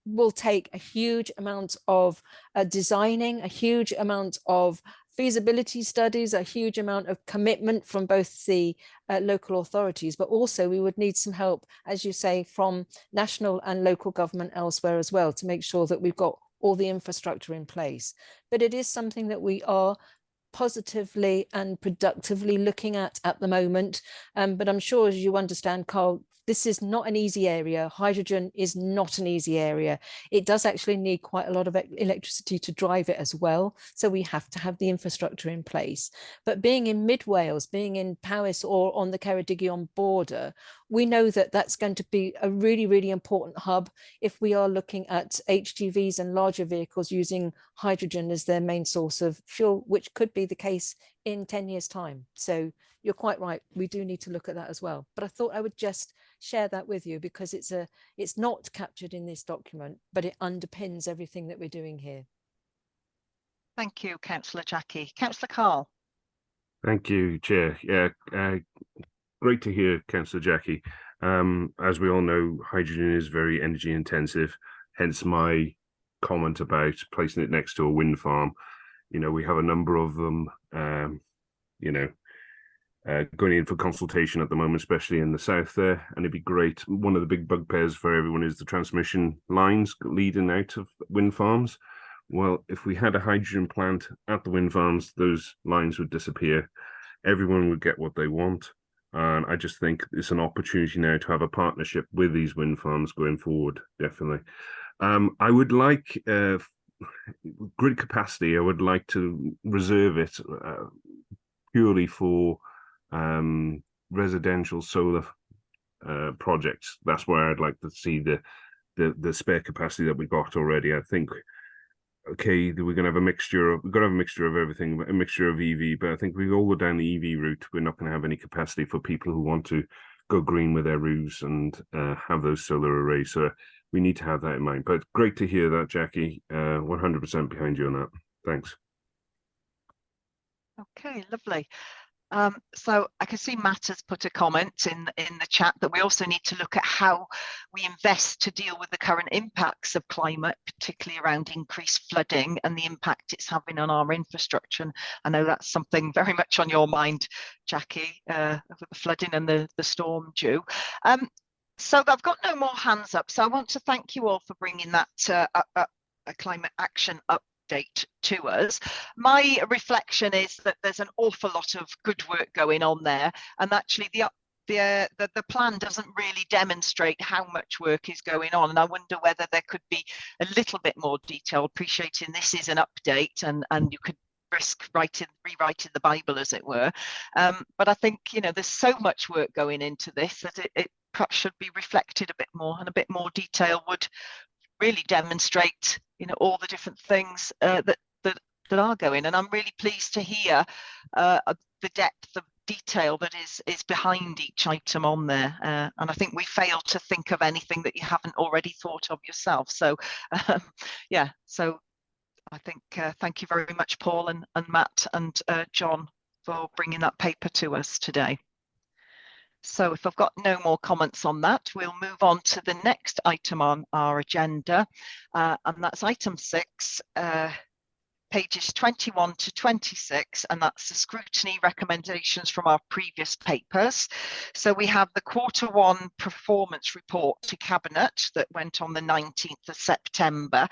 [SPEAKER 8] will take a huge amount of designing, a huge amount of feasibility studies, a huge amount of commitment from both the local authorities, but also we would need some help, as you say, from national and local government elsewhere as well, to make sure that we've got all the infrastructure in place. But it is something that we are positively and productively looking at the moment. But I'm sure, as you understand, Carl, this is not an easy area. Hydrogen is not an easy area. It does actually need quite a lot of electricity to drive it as well. So we have to have the infrastructure in place. But being in mid Wales, being in Powys or on the Ceredigion border, we know that that's going to be a really, really important hub if we are looking at HGVs and larger vehicles using hydrogen as their main source of fuel, which could be the case in 10 years' time. So you're quite right. We do need to look at that as well. But I thought I would just share that with you because it's not captured in this document, but it underpins everything that we're doing here.
[SPEAKER 1] Thank you, Councillor Jackie. Councillor Carl.
[SPEAKER 10] Thank you, Chair. Yeah, great to hear, Councillor Jackie. As we all know, hydrogen is very energy intensive, hence my comment about placing it next to a wind farm. You know, we have a number of them, you know, going in for consultation at the moment, especially in the south there, and it'd be great. One of the big bugbears for everyone is the transmission lines leading out of wind farms. Well, if we had a hydrogen plant at the wind farms, those lines would disappear. Everyone would get what they want. And I just think it's an opportunity now to have a partnership with these wind farms going forward, definitely. I would like grid capacity, I would like to reserve it purely for residential solar projects. That's where I'd like to see the spare capacity that we got already. I think, okay, we're going to have a mixture of everything, a mixture of EV, but I think we all go down the EV route. We're not going to have any capacity for people who want to go green with their roofs and have those solar arrays. So we need to have that in mind. But great to hear that, Jackie. 100% behind you on that. Thanks.
[SPEAKER 1] Okay, lovely. So I can see Matt has put a comment in the chat that we also need to look at how we invest to deal with the current impacts of climate, particularly around increased flooding and the impact it's having on our infrastructure. And I know that's something very much on your mind, Jackie, with the flooding and the storm due. So I've got no more hands up. So I want to thank you all for bringing that climate action update to us. My reflection is that there's an awful lot of good work going on there, and actually the plan doesn't really demonstrate how much work is going on, and I wonder whether there could be a little bit more detail, appreciating this is an update and you could risk rewriting the Bible, as it were. But I think, you know, there's so much work going into this that it perhaps should be reflected a bit more, and a bit more detail would really demonstrate, you know, all the different things that are going. And I'm really pleased to hear the depth of detail that is behind each item on there. And I think we fail to think of anything that you haven't already thought of yourself. So yeah, so I think thank you very much, Paul and Matt and John, for bringing that paper to us today. So if I've got no more comments on that, we'll move on to the next item on our agenda, and that's item 6, pages 21 to 26, and that's the scrutiny recommendations from our previous papers. So we have the Q1 performance report to Cabinet that went on the 19th of September,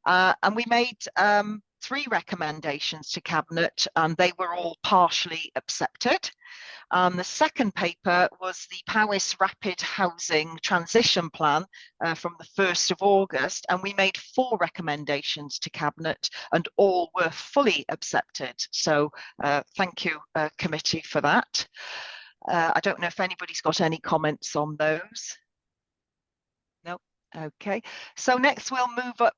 [SPEAKER 1] and we made 3 recommendations to Cabinet, and they were all partially accepted. The second paper was the Powys Rapid Housing Transition Plan from the 1st of August, and we made 4 recommendations to Cabinet, and all were fully accepted. So thank you, committee, for that. I don't know if anybody's got any comments on those. No. Okay, so next we'll move up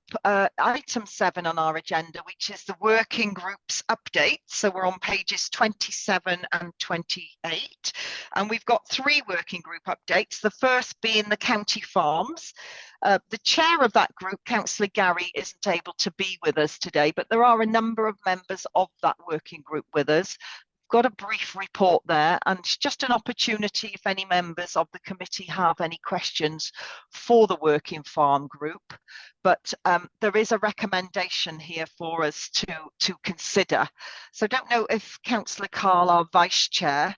[SPEAKER 1] item 7 on our agenda, which is the working groups update. So we're on pages 27 and 28, and we've got 3 working group updates. The first being the county farms. The chair of that group, Councillor Gary, isn't able to be with us today, but there are a number of members of that working group with us. Got a brief report there, and just an opportunity if any members of the committee have any questions for the working farm group. But there is a recommendation here for us to consider. So I don't know if Councillor Carl, our vice chair,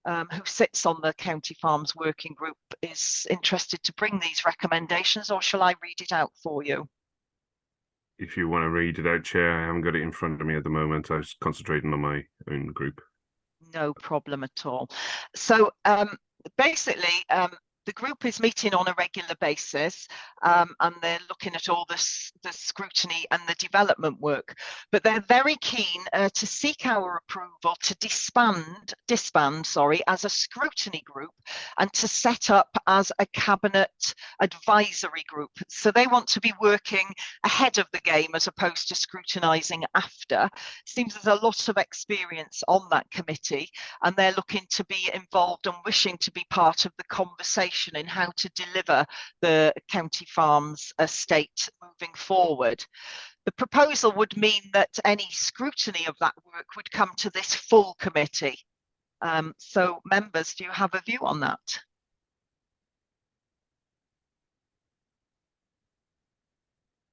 [SPEAKER 1] who sits on the county farms working group, is interested to bring these recommendations, or shall I read it out for you?
[SPEAKER 10] If you want to read it out, Chair, I haven't got it in front of me at the moment. I was concentrating on my own group.
[SPEAKER 1] No problem at all. So basically, The group is meeting on a regular basis, and they're looking at all the scrutiny and the development work. But they're very keen to seek our approval to disband, as a scrutiny group and to set up as a cabinet advisory group. So they want to be working ahead of the game as opposed to scrutinising after. Seems there's a lot of experience on that committee, and they're looking to be involved and wishing to be part of the conversation in how to deliver the County Farms estate moving forward. The proposal would mean that any scrutiny of that work would come to this full committee. So members, do you have a view on that?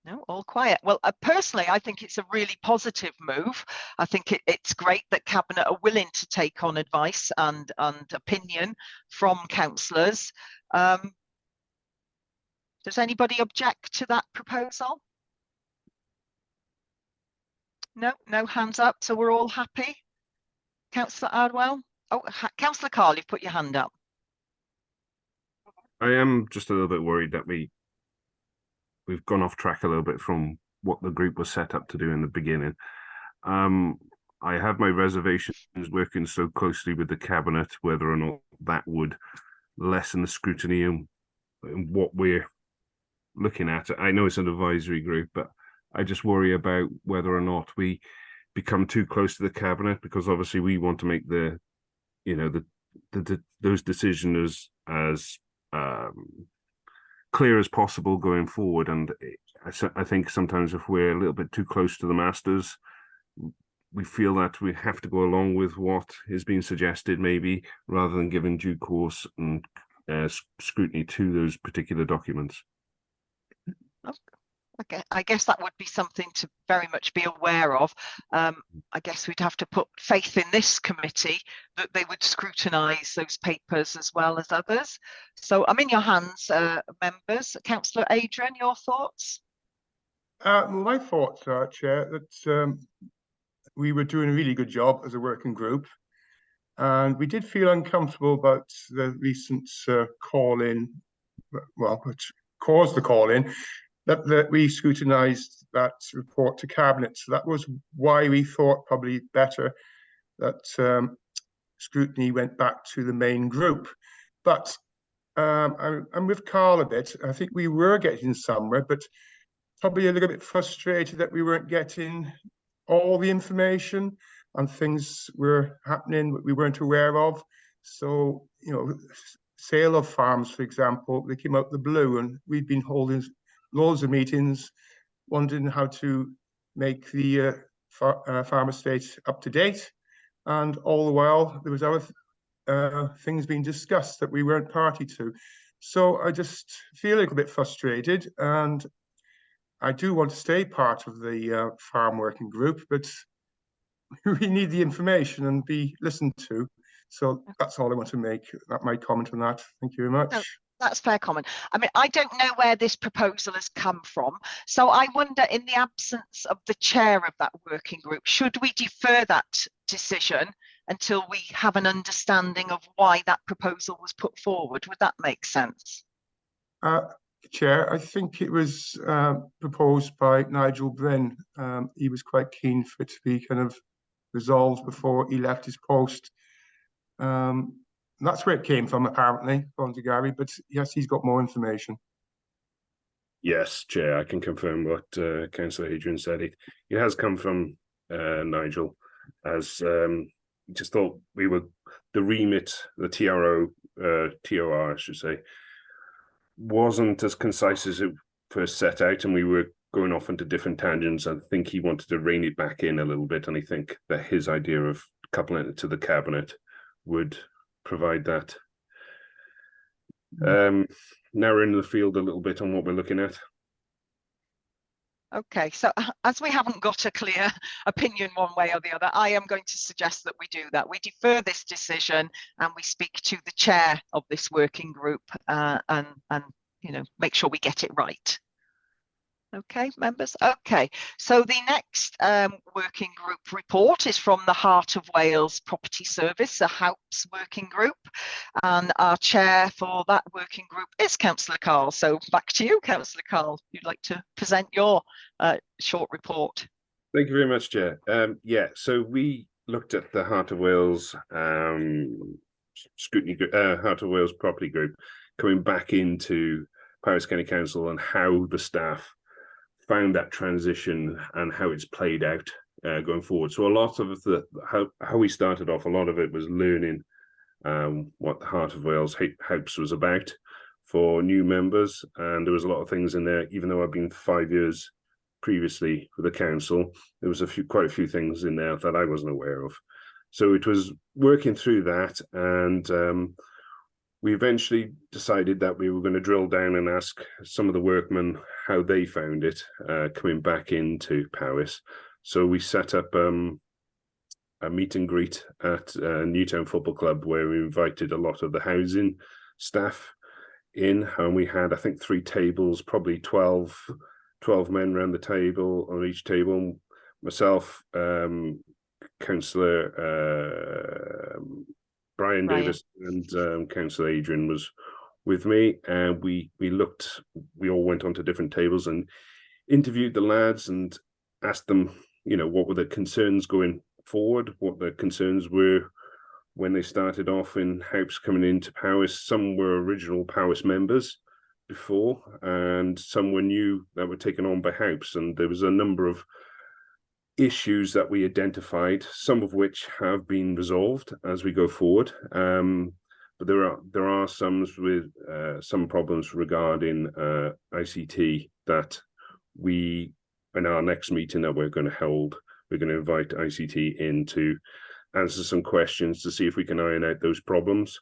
[SPEAKER 1] No, all quiet. Well, personally, I think it's a really positive move. I think it's great that Cabinet are willing to take on advice and opinion from councillors. Does anybody object to that proposal? No, no hands up. So we're all happy. Councillor Ardwell? Oh, Councillor Carl, you've put your hand up.
[SPEAKER 10] I am just a little bit worried that we've gone off track a little bit from what the group was set up to do in the beginning. I have my reservations working so closely with the cabinet, whether or not that would lessen the scrutiny and what we're looking at. I know it's an advisory group, but I just worry about whether or not we become too close to the cabinet, because obviously we want to make those decisions as clear as possible going forward. And I think sometimes if we're a little bit too close to the masters, we feel that we have to go along with what is being suggested, maybe, rather than giving due course and scrutiny to those particular documents.
[SPEAKER 1] Okay, I guess that would be something to very much be aware of. I guess we'd have to put faith in this committee that they would scrutinise those papers as well as others. So I'm in your hands, members. Councillor Adrian, your thoughts?
[SPEAKER 13] My thoughts are, Chair, that we were doing a really good job as a working group, and we did feel uncomfortable about the recent call-in, well, which caused the call-in, that we scrutinised that report to Cabinet. So that was why we thought probably better that scrutiny went back to the main group. But I'm with Carl a bit. I think we were getting somewhere, but probably a little bit frustrated that we weren't getting all the information and things were happening that we weren't aware of. So, you know, sale of farms, for example, they came out of the blue, and we've been holding loads of meetings wondering how to make the farm estate up to date. And all the while, there was other things being discussed that we weren't party to. So I just feel a little bit frustrated, and I do want to stay part of the farm working group, but we need the information and be listened to. So that's all I want to make. My comment on that. Thank you very much.
[SPEAKER 1] No, that's fair comment. I mean, I don't know where this proposal has come from. So I wonder, in the absence of the chair of that working group, should we defer that decision until we have an understanding of why that proposal was put forward? Would that make sense?
[SPEAKER 13] Chair, I think it was proposed by Nigel Brin. He was quite keen for it to be kind of resolved before he left his post. That's where it came from, apparently, from Gary, but yes, he's got more information.
[SPEAKER 10] Yes, Chair, I can confirm what Councillor Adrian said. It has come from Nigel, as just thought we were, the remit, the TRO, TOR, I should say, wasn't as concise as it first set out, and we were going off into different tangents. I think he wanted to rein it back in a little bit, and I think that his idea of coupling it to the cabinet would provide that. Narrowing the field a little bit on what we're looking at.
[SPEAKER 1] Okay, so as we haven't got a clear opinion one way or the other, I am going to suggest that we do that. We defer this decision and we speak to the chair of this working group and you know, make sure we get it right. Okay, members. Okay, so the next working group report is from the Heart of Wales Property Service, the HAUPS working group, and our chair for that working group is Councillor Carl. So back to you, Councillor Carl. You'd like to present your short report.
[SPEAKER 10] Thank you very much, Chair. Yeah, so we looked at the Heart of Wales Scrutiny, Heart of Wales Property Group coming back into Powys County Council and how the staff found that transition and how it's played out going forward. So a lot of how we started off, a lot of it was learning what the Heart of Wales HAUPS was about for new members, and there was a lot of things in there. Even though I've been 5 years previously with the council, there was quite a few things in there that I wasn't aware of. So it was working through that, and we eventually decided that we were going to drill down and ask some of the workmen how they found it coming back into Powys. So we set up a meet and greet at Newtown Football Club, where we invited a lot of the housing staff in, and we had, I think, 3 tables, probably 12 men around the table, on each table. Myself, Councillor Brian Davis, and Councillor Adrian was with me, and we all went onto different tables and interviewed the lads and asked them, you know, what were the concerns going forward, what the concerns were when they started off in HAUPS coming into Powys. Some were original Powys members before, and some were new that were taken on by HAUPS, and there was a number of issues that we identified, some of which have been resolved as we go forward. But there are some with some problems regarding ICT that we, in our next meeting that we're going to hold, we're going to invite ICT in to answer some questions to see if we can iron out those problems.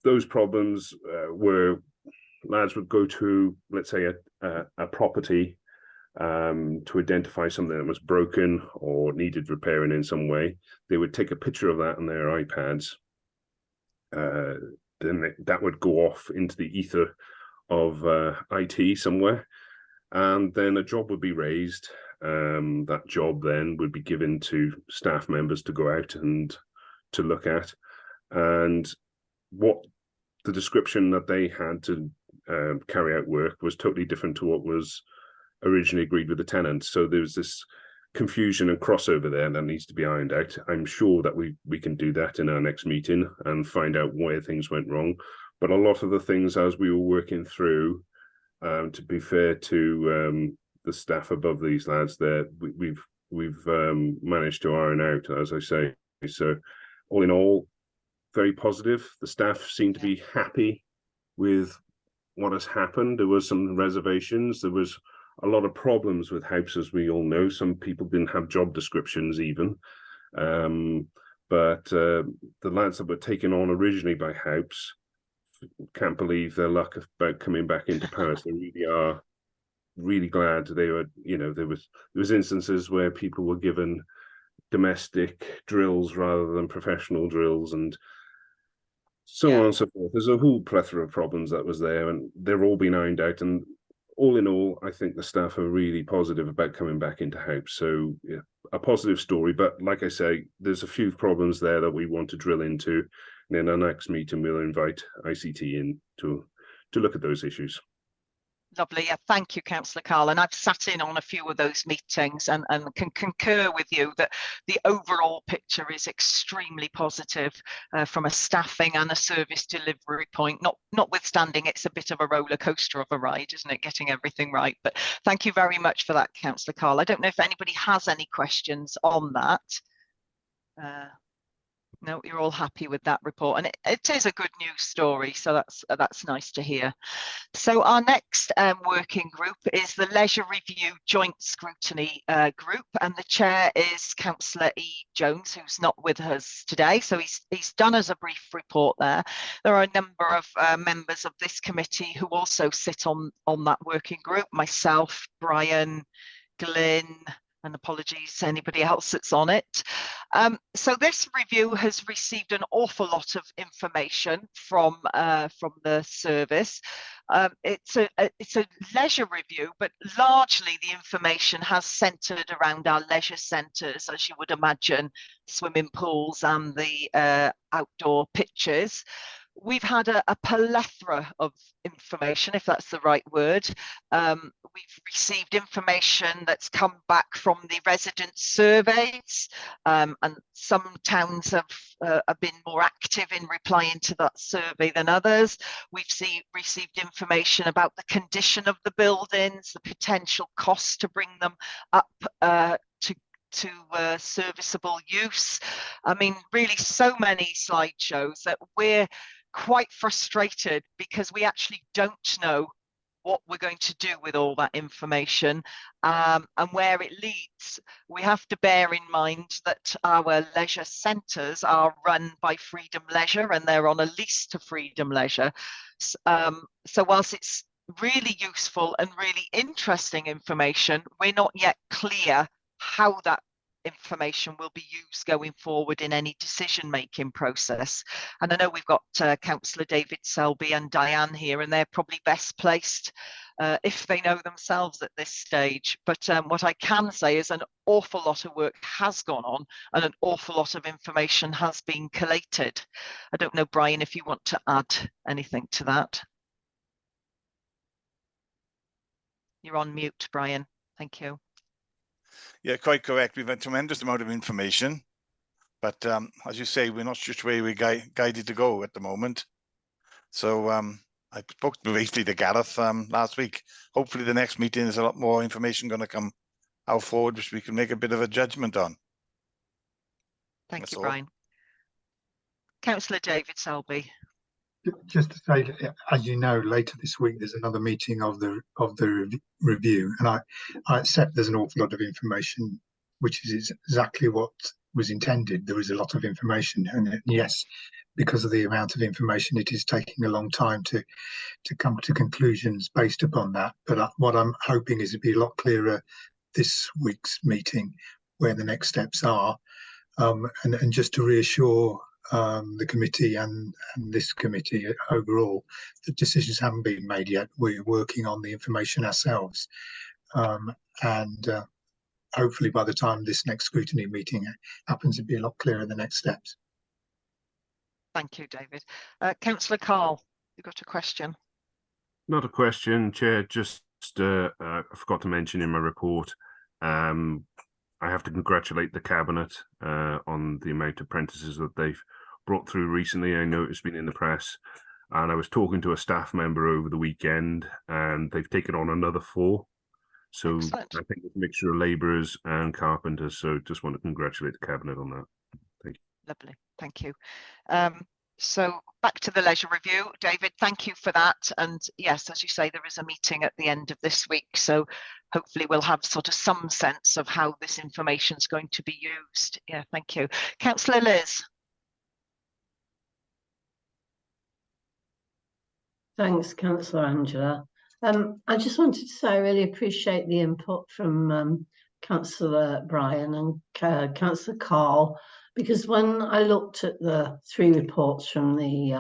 [SPEAKER 10] Those problems were lads would go to, let's say, a property to identify something that was broken or needed repairing in some way. They would take a picture of that on their iPads. Then that would go off into the ether of IT somewhere, and then a job would be raised. That job then would be given to staff members to go out and to look at, and what the description that they had to carry out work was totally different to what was originally agreed with the tenants. So there's this confusion and crossover there that needs to be ironed out. I'm sure that we can do that in our next meeting and find out where things went wrong. But a lot of the things, as we were working through, to be fair to the staff above these lads there, we've managed to iron out, as I say. So all in all, very positive. The staff seem to be happy with what has happened. There was some reservations. There was a lot of problems with HAUPS, as we all know. Some people didn't have job descriptions even. But the lads that were taken on originally by HAUPS can't believe their luck about coming back into Powys. They really are really glad. They were, you know, there was instances where people were given domestic drills rather than professional drills, and so on and so forth. There's a whole plethora of problems that was there, and they're all been ironed out. And all in all, I think the staff are really positive about coming back into HAUPS. So yeah, a positive story. But like I say, there's a few problems there that we want to drill into. And in our next meeting, we'll invite ICT in to look at those issues.
[SPEAKER 1] Lovely. Yeah, thank you, Councillor Carl. And I've sat in on a few of those meetings and can concur with you that the overall picture is extremely positive from a staffing and a service delivery point, notwithstanding it's a bit of a roller coaster of a ride, isn't it, getting everything right. But thank you very much for that, Councillor Carl. I don't know if anybody has any questions on that. No, you're all happy with that report, and it is a good news story, so that's nice to hear. So our next working group is the Leisure Review Joint Scrutiny group, and the chair is Councillor E. Jones, who's not with us today, so he's done us a brief report there. There are a number of members of this committee who also sit on that working group, myself, Brian, Glyn, and apologies to anybody else that's on it. So this review has received an awful lot of information from the service. It's a leisure review, but largely the information has centred around our leisure centres, as you would imagine, swimming pools and the outdoor pitches. We've had a plethora of information, if that's the right word. We've received information that's come back from the resident surveys, and some towns have been more active in replying to that survey than others. We've received information about the condition of the buildings, the potential cost to bring them up to serviceable use. I mean, really so many slideshows that we're quite frustrated because we actually don't know what we're going to do with all that information and where it leads. We have to bear in mind that our leisure centres are run by Freedom Leisure and they're on a lease to Freedom Leisure. So whilst it's really useful and really interesting information, we're not yet clear how that information will be used going forward in any decision-making process. And I know we've got Councillor David Selby and Diane here, and they're probably best placed if they know themselves at this stage. But what I can say is an awful lot of work has gone on and an awful lot of information has been collated. I don't know, Brian, if you want to add anything to that. You're on mute, Brian. Thank you.
[SPEAKER 9] Yeah, quite correct. We've had a tremendous amount of information, but as you say, we're not sure which way we're guided to go at the moment. So I spoke briefly to Gareth last week. Hopefully the next meeting there's a lot more information going to come out forward, which we can make a bit of a judgment on.
[SPEAKER 1] Thank you, Brian. Councillor David Selby.
[SPEAKER 14] Just to say, as you know, later this week there's another meeting of the review, and I accept there's an awful lot of information, which is exactly what was intended. There is a lot of information, and yes, because of the amount of information, it is taking a long time to come to conclusions based upon that. But what I'm hoping is to be a lot clearer this week's meeting where the next steps are, and just to reassure the committee and this committee overall, the decisions haven't been made yet. We're working on the information ourselves, and hopefully by the time this next scrutiny meeting happens, it'll be a lot clearer the next steps.
[SPEAKER 1] Thank you, David. Councillor Carl, you've got a question.
[SPEAKER 10] Not a question, Chair, just I forgot to mention in my report, I have to congratulate the Cabinet on the amount of apprentices that they've brought through recently. I know it's been in the press, and I was talking to a staff member over the weekend, and they've taken on another 4. So excellent. I think it's a mixture of labourers and carpenters. So just want to congratulate the Cabinet on that. Thank you.
[SPEAKER 1] Lovely, thank you. So back to the leisure review, David, thank you for that. And yes, as you say, there is a meeting at the end of this week. So hopefully we'll have sort of some sense of how this information is going to be used. Yeah, thank you. Councillor Liz.
[SPEAKER 15] Thanks, Councillor Angela. I just wanted to say I really appreciate the input from Councillor Brian and Councillor Carl, because when I looked at the 3 reports from the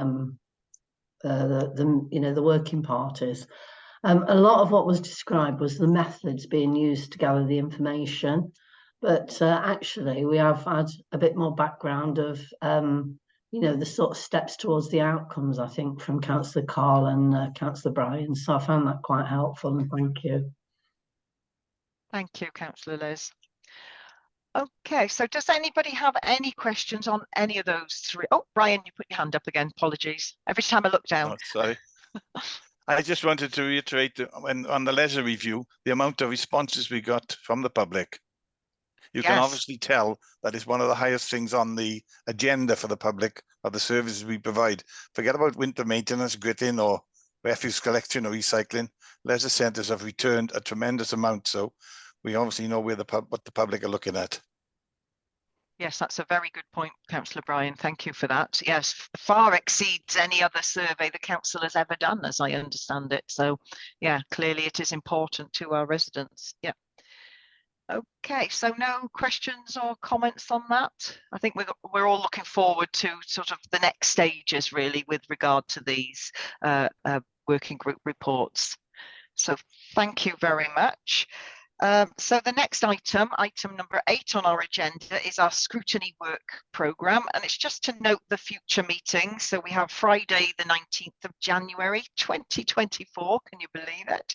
[SPEAKER 15] working parties, a lot of what was described was the methods being used to gather the information, but actually we have had a bit more background of the sort of steps towards the outcomes, I think, from Councillor Carl and Councillor Brian. So I found that quite helpful, and thank you.
[SPEAKER 1] Thank you, Councillor Liz. Okay, so does anybody have any questions on any of those 3? Oh, Brian, you put your hand up again. Apologies. Every time I look down.
[SPEAKER 9] Oh, sorry. I just wanted to reiterate that on the leisure review, the amount of responses we got from the public. You can obviously tell that it's one of the highest things on the agenda for the public of the services we provide. Forget about winter maintenance, gritting, or refuse collection or recycling. Leisure centres have returned a tremendous amount, so we obviously know what the public are looking at.
[SPEAKER 1] Yes, that's a very good point, Councillor Brian. Thank you for that. Yes, far exceeds any other survey the council has ever done, as I understand it. So, yeah, clearly it is important to our residents. Yeah. Okay, so no questions or comments on that. I think we're all looking forward to sort of the next stages really with regard to these working group reports. So thank you very much. So the next item number 8 on our agenda, is our scrutiny work programme, and it's just to note the future meetings. So we have Friday the 19th of January 2024, can you believe it?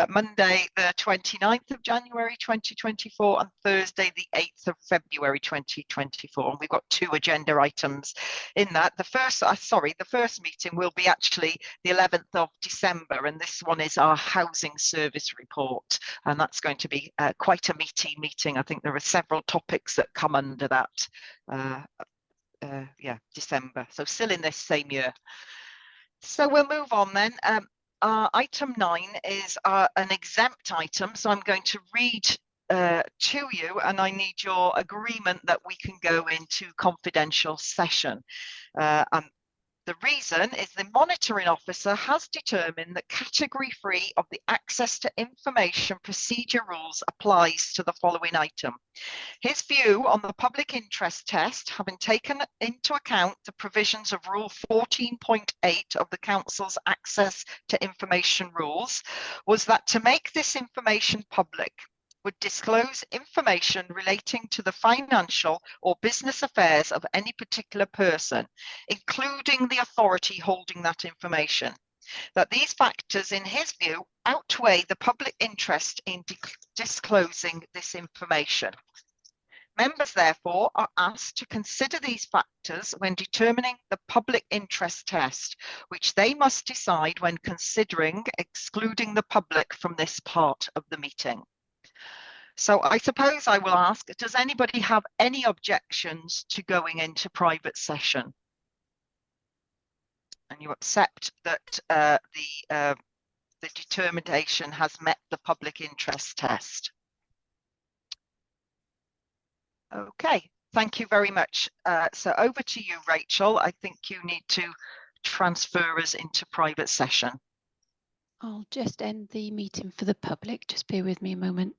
[SPEAKER 1] Monday the 29th of January 2024, and Thursday the 8th of February 2024. And we've got 2 agenda items in that. The first meeting will be actually the 11th of December, and this one is our housing service report, and that's going to be quite a meaty meeting. I think there are several topics that come under that. December, so still in this same year. So we'll move on then. Item 9 is an exempt item, so I'm going to read to you, and I need your agreement that we can go into confidential session. The reason is the monitoring officer has determined that category 3 of the access to information procedure rules applies to the following item. His view on the public interest test, having taken into account the provisions of Rule 14.8 of the Council's access to information rules, was that to make this information public would disclose information relating to the financial or business affairs of any particular person, including the authority holding that information. That these factors, in his view, outweigh the public interest in disclosing this information. Members, therefore, are asked to consider these factors when determining the public interest test, which they must decide when considering excluding the public from this part of the meeting. So I suppose I will ask, does anybody have any objections to going into private session? And you accept that the determination has met the public interest test? Okay, thank you very much. So over to you, Rachel. I think you need to transfer us into private session.
[SPEAKER 2] I'll just end the meeting for the public. Just bear with me a moment.